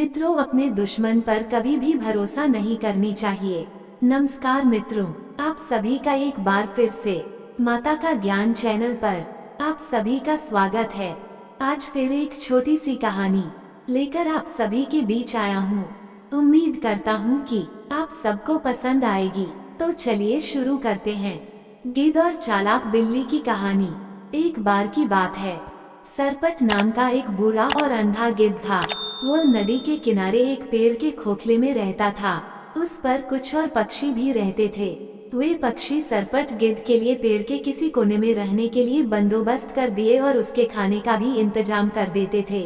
मित्रों, अपने दुश्मन पर कभी भी भरोसा नहीं करनी चाहिए। नमस्कार मित्रों, आप सभी का एक बार फिर से माता का ज्ञान चैनल पर आप सभी का स्वागत है। आज फिर एक छोटी सी कहानी लेकर आप सभी के बीच आया हूँ। उम्मीद करता हूँ कि आप सबको पसंद आएगी। तो चलिए शुरू करते हैं। गिद्ध और चालाक बिल्ली की कहानी। एक बार की बात है, सरपट नाम का एक बूढ़ा और अंधा गिद्ध था। वो नदी के किनारे एक पेड़ के खोखले में रहता था। उस पर कुछ और पक्षी भी रहते थे। वे पक्षी सरपट गिद्ध के लिए पेड़ के किसी कोने में रहने के लिए बंदोबस्त कर दिए और उसके खाने का भी इंतजाम कर देते थे।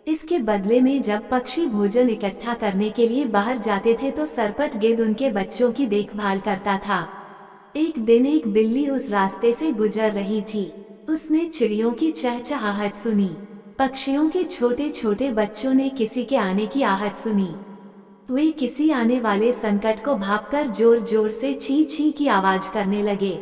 इसके बदले में जब पक्षी भोजन इकट्ठा करने के लिए बाहर जाते थे तो सरपट गिद्ध उनके बच्चों की देखभाल करता था। एक दिन एक बिल्ली उस रास्ते से गुजर रही थी। उसने चिड़ियों की चहचहाहट सुनी। पक्षियों के छोटे छोटे बच्चों ने किसी के आने की आहट सुनी। वे किसी आने वाले संकट को भांपकर जोर जोर से ची ची की आवाज करने लगे।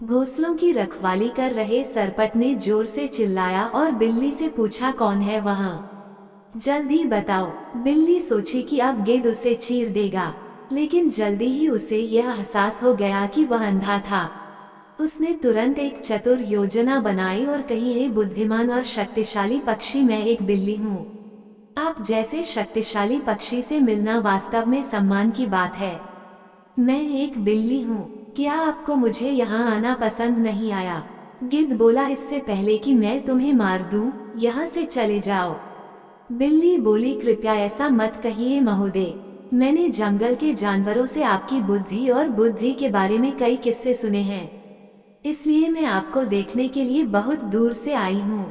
घोंसलों की रखवाली कर रहे सरपट ने जोर से चिल्लाया और बिल्ली से पूछा, कौन है वहाँ? जल्दी बताओ। बिल्ली सोची कि अब गिद्ध उसे चीर देगा, लेकिन जल्दी ही उसे यह एहसास हो गया कि वह अंधा था। उसने तुरंत एक चतुर योजना बनाई और कही, हे बुद्धिमान और शक्तिशाली पक्षी, मैं एक बिल्ली हूँ। आप जैसे शक्तिशाली पक्षी से मिलना वास्तव में सम्मान की बात है। मैं एक बिल्ली हूँ। क्या आपको मुझे यहाँ आना पसंद नहीं आया? गिद्ध बोला, इससे पहले कि मैं तुम्हें मार दूँ, यहाँ से चले जाओ। बिल्ली बोली, कृपया ऐसा मत कहिए महोदय। मैंने जंगल के जानवरों से आपकी बुद्धि और बुद्धि के बारे में कई किस्से सुने हैं, इसलिए मैं आपको देखने के लिए बहुत दूर से आई हूँ।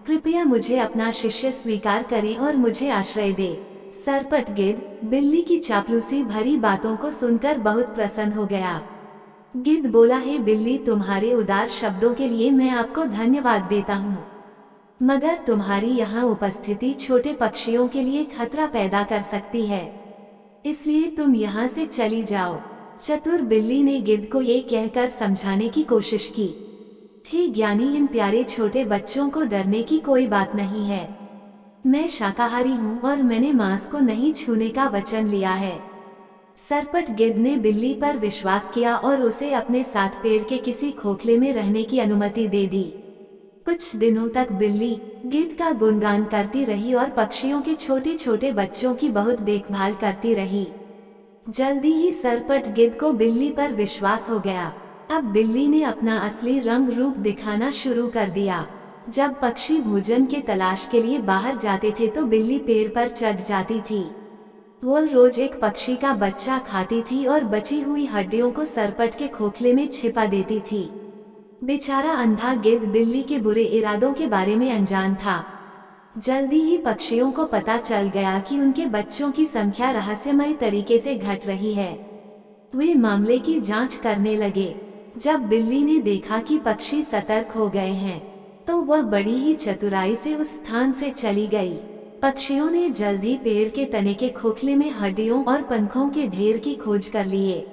कृपया मुझे अपना शिष्य स्वीकार करें और मुझे आश्रय दे। सरपट गिद्ध बिल्ली की चापलूसी भरी बातों को सुनकर बहुत प्रसन्न हो गया। गिद्ध बोला, हे बिल्ली, तुम्हारे उदार शब्दों के लिए मैं आपको धन्यवाद देता हूँ, मगर तुम्हारी यहाँ उपस्थिति छोटे पक्षियों के लिए खतरा पैदा कर सकती है, इसलिए तुम यहाँ से चली जाओ। चतुर बिल्ली ने गिद्ध को ये कहकर समझाने की कोशिश की, हे ज्ञानी, इन प्यारे छोटे बच्चों को डरने की कोई बात नहीं है। मैं शाकाहारी हूँ और मैंने मांस को नहीं छूने का वचन लिया है। सरपट गिद्ध ने बिल्ली पर विश्वास किया और उसे अपने साथ पेड़ के किसी खोखले में रहने की अनुमति दे दी। कुछ दिनों तक बिल्ली गिद्ध का गुणगान करती रही और पक्षियों के छोटे छोटे बच्चों की बहुत देखभाल करती रही। जल्दी ही सरपट गिद्ध को बिल्ली पर विश्वास हो गया। अब बिल्ली ने अपना असली रंग रूप दिखाना शुरू कर दिया। जब पक्षी भोजन के तलाश के लिए बाहर जाते थे तो बिल्ली पेड़ पर चढ़ जाती थी। वो रोज एक पक्षी का बच्चा खाती थी और बची हुई हड्डियों को सरपट के खोखले में छिपा देती थी। बेचारा अंधा गिद्ध बिल्ली के बुरे इरादों के बारे में अनजान था। जल्दी ही पक्षियों को पता चल गया कि उनके बच्चों की संख्या रहस्यमय तरीके से घट रही है। वे मामले की जांच करने लगे। जब बिल्ली ने देखा कि पक्षी सतर्क हो गए हैं, तो वह बड़ी ही चतुराई से उस स्थान से चली गई। पक्षियों ने जल्दी पेड़ के तने के खोखले में हड्डियों और पंखों के ढेर की खोज कर लिए।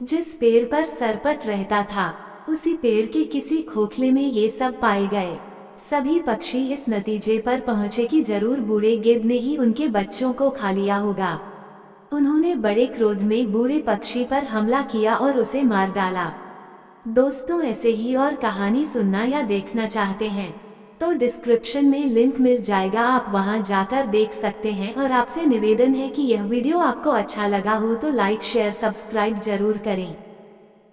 जिस पेड़ पर सरपट रहता था, उसी पेड़ के किसी खोखले में ये सब पाए गए। सभी पक्षी इस नतीजे पर पहुंचे कि जरूर बूढ़े गिद्ध ने ही उनके बच्चों को खा लिया होगा। उन्होंने बड़े क्रोध में बूढ़े पक्षी पर हमला किया और उसे मार डाला। दोस्तों, ऐसे ही और कहानी सुनना या देखना चाहते हैं तो डिस्क्रिप्शन में लिंक मिल जाएगा, आप वहां जाकर देख सकते हैं। और आपसे निवेदन है कि यह वीडियो आपको अच्छा लगा हो तो लाइक, शेयर, सब्सक्राइब जरूर करें।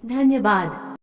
धन्यवाद।